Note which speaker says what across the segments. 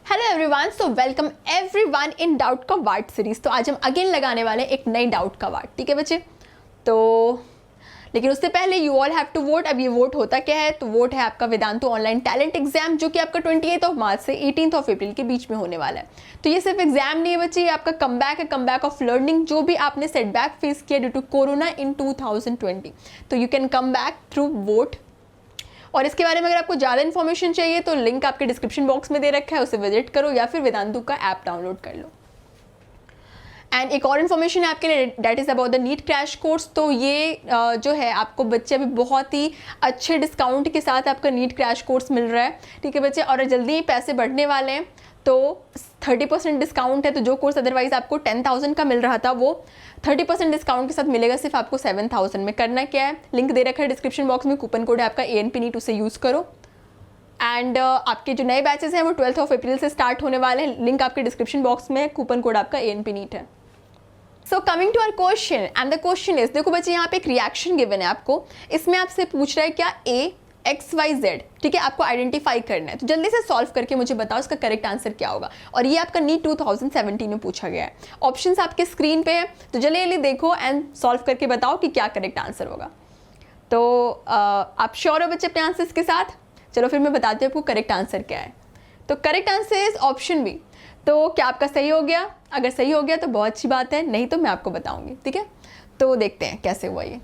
Speaker 1: Hello everyone, so welcome everyone in doubt का ward series. तो आज हम अगेन लगाने वाले हैं एक नई डाउट का वार्ड, ठीक है बच्चे। तो लेकिन उससे पहले you all have to vote. अब ये वोट होता क्या है, तो वोट है आपका वेदांतु ऑनलाइन टैलेंट एग्जाम, जो कि आपका 28 मार्च से 18 अप्रैल के बीच में होने वाला है। तो ये सिर्फ एग्जाम नहीं है बच्चे, ये आपका कमबैक है, कमबैक ऑफ लर्निंग। जो भी आपने सेटबैक फेस किया ड्यू टू कोरोना इन 2020, तो you can come back through vote. और इसके बारे में अगर आपको ज़्यादा इन्फॉर्मेशन चाहिए तो लिंक आपके डिस्क्रिप्शन बॉक्स में दे रखा है, उसे विजिट करो या फिर वेदांतु का ऐप डाउनलोड कर लो। एंड एक और इन्फॉर्मेशन है आपके लिए, that is about the NEET crash course. तो ये जो है आपको बच्चे अभी बहुत ही अच्छे डिस्काउंट के साथ आपका नीट क्रैश कोर्स मिल रहा है, ठीक है बच्चे। और जल्दी ही पैसे बढ़ने वाले हैं, तो 30% डिस्काउंट है। तो जो कोर्स अदरवाइज आपको 10,000 का मिल रहा था, वो 30% डिस्काउंट के साथ मिलेगा सिर्फ आपको 7,000 में। करना क्या है, लिंक दे रखा है डिस्क्रिप्शन बॉक्स में, कूपन कोड है आपका ANP नीट, उसे यूज़ करो। एंड आपके जो नए बैचेस हैं वो 12 अप्रैल से स्टार्ट होने वाले हैं। लिंक आपके डिस्क्रिप्शन बॉक्स में है, कूपन कोड आपका ANP नीट है। So coming to our question, and the question is, देखो बच्चे यहाँ पे एक रिएक्शन गिवन है आपको, इसमें आपसे पूछ रहा है क्या A XYZ, ठीक है, आपको आइडेंटिफाई करना है। तो जल्दी से सॉल्व करके मुझे बताओ इसका करेक्ट आंसर क्या होगा। और ये आपका नीट 2017 में पूछा गया है। ऑप्शंस आपके स्क्रीन पे है, तो जल्दी जल्दी देखो एंड सॉल्व करके बताओ कि क्या करेक्ट आंसर होगा। तो आप श्योर हो बच्चे अपने आंसर्स के साथ? चलो फिर मैं बताती हूँ आपको करेक्ट आंसर क्या है। तो correct answer is option B. तो क्या आपका सही हो गया? अगर सही हो गया तो बहुत अच्छी बात है, नहीं तो मैं आपको बताऊंगी, ठीक है। तो देखते हैं कैसे हुआ ये।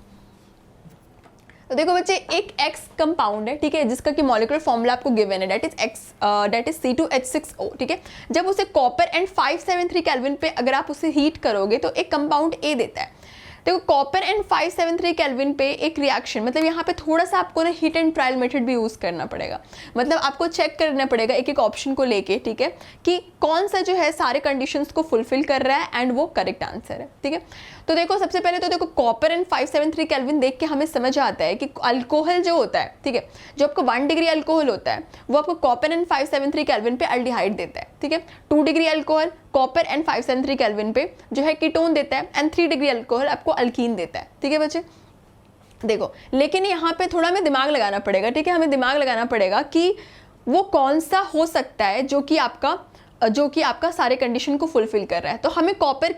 Speaker 1: तो देखो बच्चे, एक X कंपाउंड है, ठीक है, जिसका कि मॉलिक्यूलर फॉर्मूला आपको गिवन है, दैट इज C2H6O, ठीक है। जब उसे कॉपर एंड 573 केल्विन पे अगर आप उसे हीट करोगे तो एक कंपाउंड A देता है। देखो कॉपर एंड 573 केल्विन पे एक रिएक्शन, मतलब यहाँ पे थोड़ा सा आपको ना हीट एंड ट्रायल मेथड भी यूज़ करना पड़ेगा। मतलब आपको चेक करना पड़ेगा एक एक ऑप्शन को लेके, ठीक है, कि कौन सा जो है सारे कंडीशंस को फुलफिल कर रहा है एंड वो करेक्ट आंसर है, ठीक है। तो देखो सबसे पहले तो देखो कॉपर एंड 573 केल्विन देख के हमें समझ आता है कि अल्कोहल जो होता है, ठीक है, जो आपको 1 डिग्री अल्कोहल होता है वो आपको कॉपर एंड 573 केल्विन पे अल्डिहाइड देता है, ठीक है। 2 degree alcohol copper and 573 kelvin पे जो है कीटोन देता है, एंड 3 डिग्री अल्कोहल आपको अल्कीन देता है, ठीक है बच्चे। देखो लेकिन यहाँ पे थोड़ा हमें दिमाग लगाना पड़ेगा, ठीक है, हमें दिमाग लगाना पड़ेगा कि वो कौन सा हो सकता है जो कि आपका सारे कंडीशन को फुलफिल कर रहा है। तो हमें कॉपर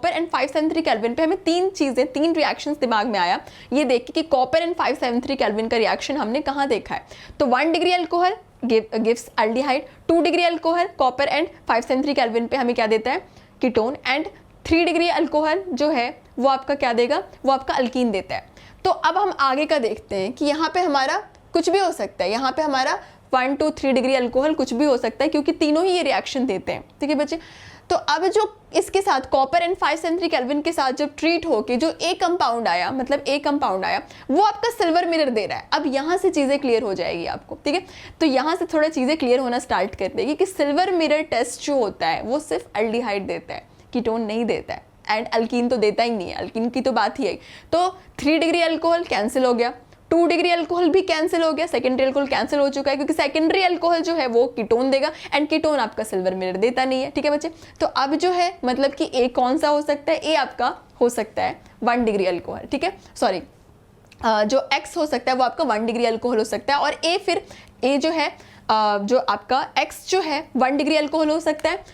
Speaker 1: एंड 573 केल्विन पे हमें तीन रिएक्शंस दिमाग में आया, ये देख के कि कॉपर एंड 573 केल्विन का रिएक्शन हमने कहाँ देखा है। तो 1 degree alcohol gives aldehyde, 2 degree alcohol copper and 573 kelvin पे हमें क्या देता है, कीटोन, एंड 3 डिग्री अल्कोहल जो है वो आपका क्या देगा, वो आपका अल्कीन देता है। तो अब हम आगे का देखते हैं कि यहाँ पे हमारा कुछ भी हो सकता है, यहाँ पे हमारा 1 to 3 डिग्री अल्कोहल कुछ भी हो सकता है, क्योंकि तीनों ही ये रिएक्शन देते हैं, ठीक है बच्चे। तो अब जो इसके साथ कॉपर एंड 573 केल्विन के साथ जब ट्रीट होके जो A कंपाउंड आया, मतलब A कंपाउंड आया, वो आपका सिल्वर मिरर दे रहा है। अब यहाँ से चीज़ें क्लियर हो जाएगी आपको, ठीक है। तो यहाँ से थोड़ा चीज़ें क्लियर होना स्टार्ट कर देगी कि सिल्वर मिरर टेस्ट जो होता है वो सिर्फ अल्डिहाइड देता है, कीटोन नहीं देता है, एंड अल्कीन तो देता ही नहीं है, अल्कीन की तो बात ही है। तो 3 डिग्री अल्कोहल कैंसिल हो गया, 2 डिग्री अल्कोहल भी कैंसिल हो गया, सेकेंडरी अल्कोहल कैंसिल हो चुका है, क्योंकि सेकेंडरी अल्कोहल जो है वो कीटोन देगा, एंड कीटोन आपका सिल्वर मिरर देता नहीं है, ठीक है बच्चे। तो अब जो है मतलब कि A कौन सा हो सकता है, A आपका हो सकता है 1 डिग्री अल्कोहल, ठीक है, सॉरी जो X हो सकता है वो आपका 1 डिग्री अल्कोहल हो सकता है, और A जो है जो आपका X जो है 1 डिग्री अल्कोहल हो सकता है।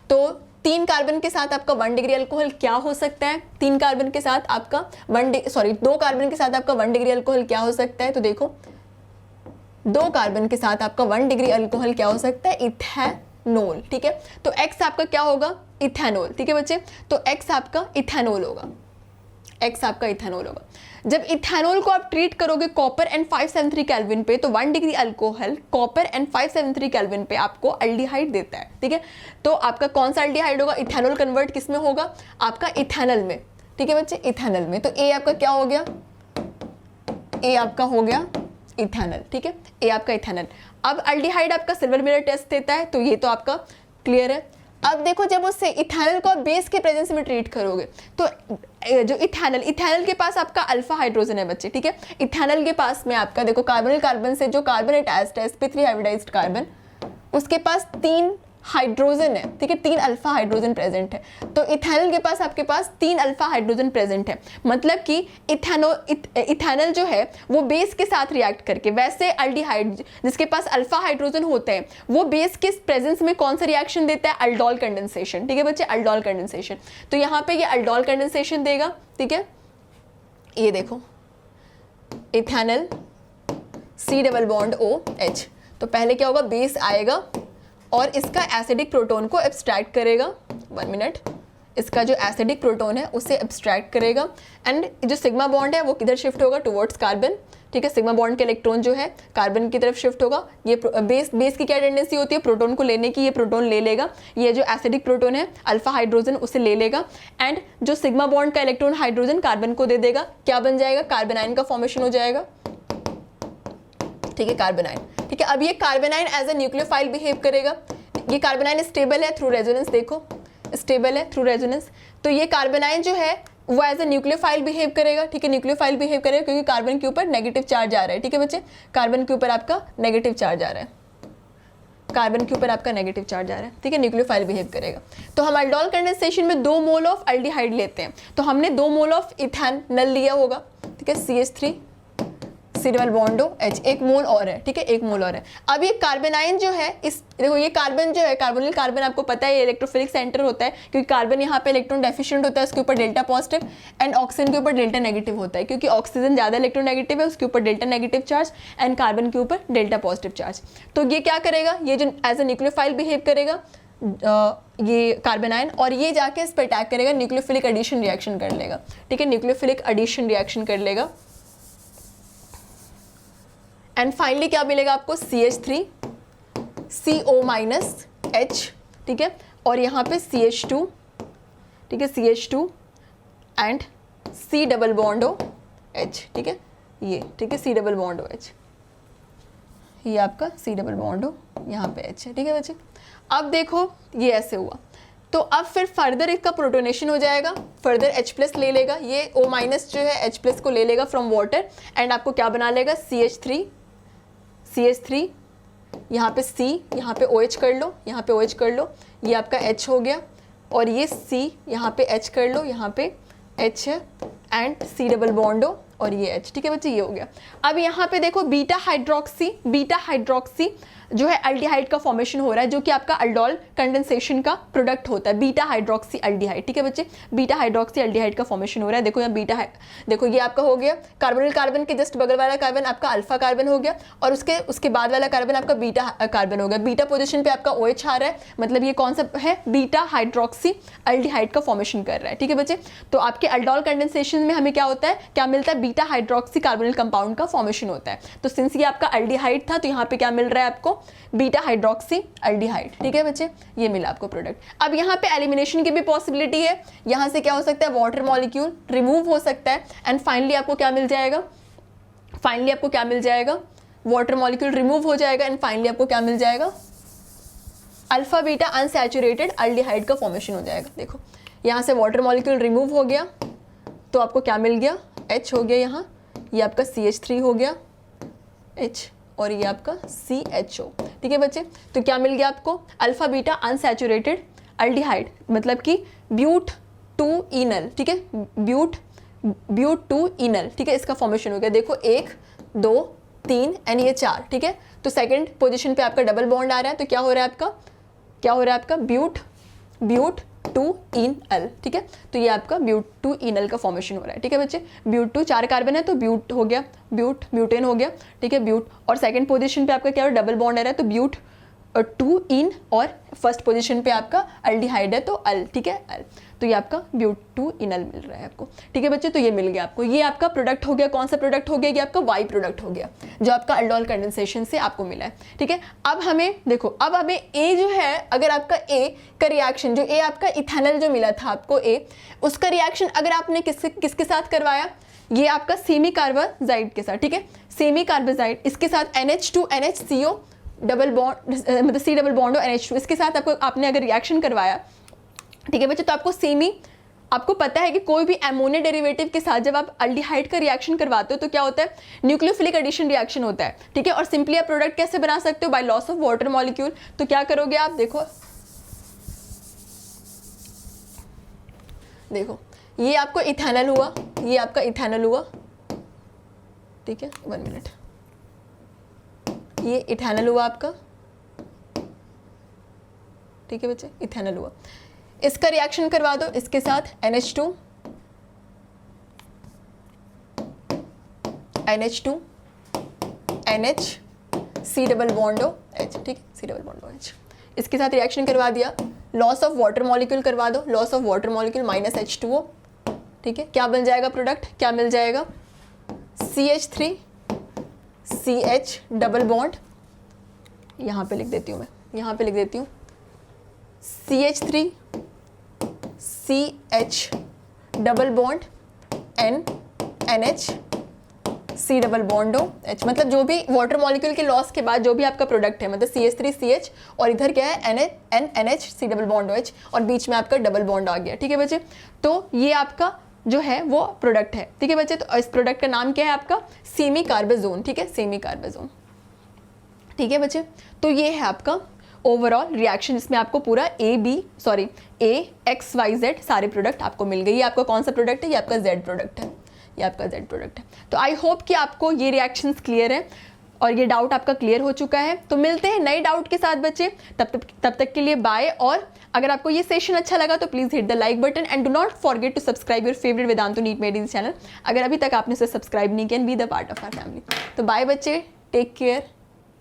Speaker 1: तो 3 कार्बन के साथ आपका 1 डिग्री अल्कोहल क्या हो सकता है, 2 कार्बन के साथ आपका 1 डिग्री अल्कोहल क्या हो सकता है। तो देखो 2 कार्बन के साथ आपका 1 डिग्री अल्कोहल क्या हो सकता है, इथेनॉल, ठीक है। तो X आपका क्या होगा, इथेनॉल, ठीक है बच्चे। तो X आपका इथेनॉल होगा, X आपका इथेनॉल होगा। जब इथेनॉल को आप ट्रीट करोगे कॉपर एंड 573 केल्विन पे, तो 1 degree alcohol copper and 573 kelvin पे आपको अल्डिहाइड देता है, ठीक है। तो आपका कौन सा अल्डिहाइड होगा, इथेनॉल कन्वर्ट किस में होगा, आपका इथेनॉल में, ठीक है बच्चे, इथेनॉल में। तो A आपका क्या हो गया, A आपका हो गया इथेनॉल, ठीक है, A आपका इथेनॉल। अब अल्डिहाइड आपका सिल्वर मिरर टेस्ट देता है, तो ये तो आपका क्लियर है। अब देखो जब उससे इथेनॉल को बेस के प्रेजेंस में ट्रीट करोगे, तो जो इथेनॉल के पास आपका अल्फा हाइड्रोजन है बच्चे, ठीक है। इथेनॉल के पास में आपका देखो कार्बन से जो कार्बन अटैच्ड है sp3 हाइब्रिडाइज्ड कार्बन, उसके पास 3 हाइड्रोजन है, ठीक है, 3 अल्फा हाइड्रोजन प्रेजेंट है। तो इथेनॉल के पास आपके पास 3 अल्फा हाइड्रोजन प्रेजेंट है, मतलब कि इथेनॉल जो है वो बेस के साथ रिएक्ट करके, वैसे अल्डिहाइड जिसके पास अल्फा हाइड्रोजन होते हैं वो बेस के प्रेजेंस में कौन सा रिएक्शन देता है, अल्डोल कंडेंसेशन, ठीक है बच्चे, अल्डोल कंडेंसेशन। तो यहाँ पे ये अल्डोल कंडेंसेशन देगा, ठीक है, ये देखो ethanol C double bond OH। तो पहले क्या होगा, बेस आएगा और इसका एसिडिक प्रोटोन को एब्स्ट्रैक्ट करेगा, 1 मिनट, इसका जो एसिडिक प्रोटोन है उसे एब्स्ट्रैक्ट करेगा एंड जो सिग्मा बॉन्ड है वो किधर शिफ्ट होगा, टुवर्ड्स कार्बन, ठीक है, सिग्मा बॉन्ड के इलेक्ट्रॉन जो है कार्बन की तरफ शिफ्ट होगा। ये बेस की क्या टेंडेंसी होती है, प्रोटोन को लेने की, ये प्रोटोन ले लेगा, ये जो एसिडिक प्रोटोन है अल्फा हाइड्रोजन उसे ले लेगा एंड जो सिग्मा बॉन्ड का इलेक्ट्रॉन हाइड्रोजन कार्बन को दे देगा, क्या बन जाएगा, कार्बन आयन का फॉर्मेशन हो जाएगा, ठीक है, कार्बन आयन, ठीक है। अब ये carbon ion as a nucleophile behave करेगा, ये कार्बन आयन स्टेबल है थ्रू रेजोनेंस, देखो स्टेबल है थ्रू रेजोनेंस, तो ये कार्बन आयन जो है वो एज अ न्यूक्लियोफाइल बिहेव करेगा, ठीक है, न्यूक्लियोफाइल बिहेव करेगा क्योंकि कार्बन के ऊपर नेगेटिव चार्ज आ रहा है, ठीक है बच्चे, कार्बन के ऊपर आपका नेगेटिव चार्ज आ रहा है, कार्बन के ऊपर आपका नेगेटिव चार्ज आ रहा है, ठीक है, न्यूक्लियोफाइल बिहेव करेगा। तो हम अल्डोल कंडेंसेशन में 2 मोल ऑफ अल्डिहाइड लेते हैं, तो हमने 2 मोल ऑफ इथेनॉल लिया होगा, ठीक है, CH3 C double bond OH, 1 मोल और है, ठीक है, 1 मोल और है। अब ये कार्बन आयन जो है, इस देखो ये कार्बन जो है, कार्बोनिल कार्बन आपको पता है ये इलेक्ट्रोफिलिक सेंटर होता है क्योंकि कार्बन यहाँ पे इलेक्ट्रॉन डेफिशिएंट होता है, उसके ऊपर डेल्टा पॉजिटिव एंड ऑक्सीजन के ऊपर डेल्टा नेगेटिव होता है क्योंकि ऑक्सीजन ज़्यादा इलेक्ट्रॉन नेगेटिव है, उसके ऊपर delta negative charge and carbon के ऊपर डेल्टा पॉजिटिव चार्ज। तो ये क्या करेगा, ये जो एज अ न्यूक्लियोफाइल बिहेव करेगा ये कार्बन आयन, और ये जाके इस पर अटैक करेगा, न्यूक्लियोफिलिक एडिशन रिएक्शन कर लेगा, ठीक है, न्यूक्लियोफिलिक एडिशन रिएक्शन कर लेगा एंड फाइनली क्या मिलेगा आपको, CH3 CO-H, ठीक है, और यहाँ पे CH2, ठीक है, CH2 and C double bond OH, ठीक है, ये, ठीक है, C डबल बॉन्ड OH, ये आपका C डबल बॉन्ड O यहाँ पे H है, ठीक है बच्चे। अब देखो ये ऐसे हुआ, तो अब फिर फर्दर इसका प्रोटोनेशन हो जाएगा, फर्दर H+ ले लेगा, ये O- जो है H+ को ले लेगा फ्रॉम वाटर एंड आपको क्या बना लेगा, CH3 यहाँ पे C, यहाँ पे OH कर लो, यहाँ पे OH कर लो, ये आपका H हो गया और ये C यहाँ पे H कर लो, यहाँ पे H है and C double bond O और ये H, ठीक है बच्चे, ये हो गया। अब यहाँ पे देखो बीटा हाइड्रोक्सी जो है अल्डिहाइड का फॉर्मेशन हो रहा है जो कि आपका अल्डोल कंडेंसेशन का प्रोडक्ट होता है, बीटा हाइड्रोक्सी अल्डिहाइड, ठीक है बच्चे, बीटा हाइड्रोक्सी अल्डिहाइड का फॉर्मेशन हो रहा है। देखो यहाँ देखो ये आपका हो गया कार्बोनिल कार्बन के जस्ट बगल वाला कार्बन आपका अल्फा कार्बन हो गया और उसके बाद वाला कार्बन आपका बीटा कार्बन हो गया। बीटा पोजिशन पे आपका OH आ रहा है, मतलब ये कौन सा है, बीटा हाइड्रोक्सी अल्डिहाइड का फॉर्मेशन कर रहा है, ठीक है बच्चे। तो आपके अल्डोल कंडेंसेशन में हमें क्या होता है, क्या मिलता है, बीटा हाइड्रोक्सी कार्बोनिल कंपाउंड का फॉर्मेशन होता है। तो सिंस ये आपका अल्डिहाइड था तो यहाँ पे क्या मिल रहा है आपको, बीटा हाइड्रोक्सी अल्डिहाइड, ठीक है बच्चे, ये मिला आपको प्रोडक्ट। अब यहाँ पे एलिमिनेशन की भी पॉसिबिलिटी है, यहाँ से क्या हो सकता है, वाटर मॉलिक्यूल रिमूव हो सकता है एंड फाइनली आपको क्या मिल जाएगा, वाटर मॉलिक्यूल रिमूव हो जाएगा एंड फाइनली आपको क्या मिल जाएगा, अल्फा बीटा अनसैचुरेटेड अल्डिहाइड का फॉर्मेशन हो जाएगा। देखो यहाँ से वाटर मॉलिक्यूल रिमूव हो गया तो आपको क्या मिल गया, H हो गया, यहाँ ये आपका CH3 हो गया H और ये आपका CHO, ठीक है बच्चे। तो क्या मिल गया आपको, अल्फा बीटा अनसैचुरेटेड अल्डिहाइड, मतलब कि ब्यूट 2 इनल, ठीक है, ब्यूट 2 इनल, ठीक है, इसका फॉर्मेशन हो गया। देखो 1 2 3 एंड ये 4, ठीक है। तो सेकंड पोजीशन पे आपका डबल बॉन्ड आ रहा है तो क्या हो रहा है आपका ब्यूट 2 इनल, ठीक है। तो ये आपका ब्यूट 2 इनल का फॉर्मेशन हो रहा है, ठीक है बच्चे। ब्यूट 2 4 कार्बन है तो ब्यूट हो गया, ब्यूटेन हो गया, ठीक है, ब्यूट। और सेकंड पोजीशन पे आपका क्या हो, डबल बॉन्ड आ रहा है तो ब्यूट 2 इन और फर्स्ट पोजीशन पे आपका अल्डिहाइड है तो अल, ठीक है, अल। तो ये आपका ब्यूट 2 इनल मिल रहा है आपको, ठीक है बच्चे। तो ये मिल गया आपको, ये आपका प्रोडक्ट हो गया। कौन सा प्रोडक्ट हो गया, ये आपका वाई प्रोडक्ट हो गया जो आपका अल्डोल कंडेंसेशन से आपको मिला है, ठीक है। अब हमें देखो, अब हमें ए जो है, अगर आपका ए का रिएक्शन, जो ए आपका इथेनॉल जो मिला था आपको ए, उसका रिएक्शन अगर आपने किसके साथ करवाया, ये आपका सेमी कार्बाजाइड के साथ, ठीक है, सेमी कार्बाजाइड, इसके साथ NH2 NHCO डबल बॉन्ड, मतलब C डबल बॉन्ड और NH2, इसके साथ आपने अगर रिएक्शन करवाया, ठीक है बच्चे, तो आपको पता है कि कोई भी एमोनिया डेरिवेटिव के साथ जब आप अल्डिहाइड का रिएक्शन करवाते हो तो क्या होता है, न्यूक्लियोफिलिक एडिशन रिएक्शन होता है, ठीक है। और सिंपली आप प्रोडक्ट कैसे बना सकते हो, by loss of water molecule. तो क्या करोगे आप, देखो देखो ये आपको इथेनॉल हुआ, ये आपका इथेनॉल हुआ, ठीक है 1 मिनट, ये इथेनॉल हुआ आपका, ठीक है बच्चे इथेनॉल हुआ। इसका रिएक्शन करवा दो इसके साथ NH2 NH C double bond O H, ठीक है C double bond O H, इसके साथ रिएक्शन करवा दिया। लॉस ऑफ वाटर मॉलिक्यूल करवा दो, loss of water molecule -H2O, ठीक है क्या बन जाएगा प्रोडक्ट, क्या मिल जाएगा CH3 CH डबल बॉन्ड, यहाँ पे लिख देती हूँ मैं, यहाँ पे लिख देती हूँ CH3 CH double bond NH C double bond O H, मतलब जो भी वाटर मॉलिक्यूल के लॉस के बाद जो भी आपका प्रोडक्ट है, मतलब CH3 CH और इधर क्या है NH C double bond O H और बीच में आपका डबल बॉन्ड आ गया, ठीक है बच्चे। तो ये आपका जो है वो प्रोडक्ट है, ठीक है बच्चे। तो इस प्रोडक्ट का नाम क्या है आपका सेमी कार्बेजोन, ठीक है सेमी कार्बेजोन, ठीक है बच्चे। तो ये है आपका ओवरऑल रिएक्शन, जिसमें आपको पूरा A X Y Z सारे प्रोडक्ट आपको मिल गए। ये आपका कौन सा प्रोडक्ट है, ये आपका Z प्रोडक्ट है, ये आपका Z प्रोडक्ट है। तो आई होप कि आपको ये रिएक्शंस क्लियर है और ये डाउट आपका क्लियर हो चुका है। तो मिलते हैं नए डाउट के साथ बच्चे, तब तक के लिए बाय। और अगर आपको ये सेशन अच्छा लगा तो please hit the like button and do not forget to subscribe your favourite Vedantu NEET made in channel. अगर अभी तक आपने इसे सब्सक्राइब नहीं किया, be the part of our family. तो बाय बच्चे, टेक केयर।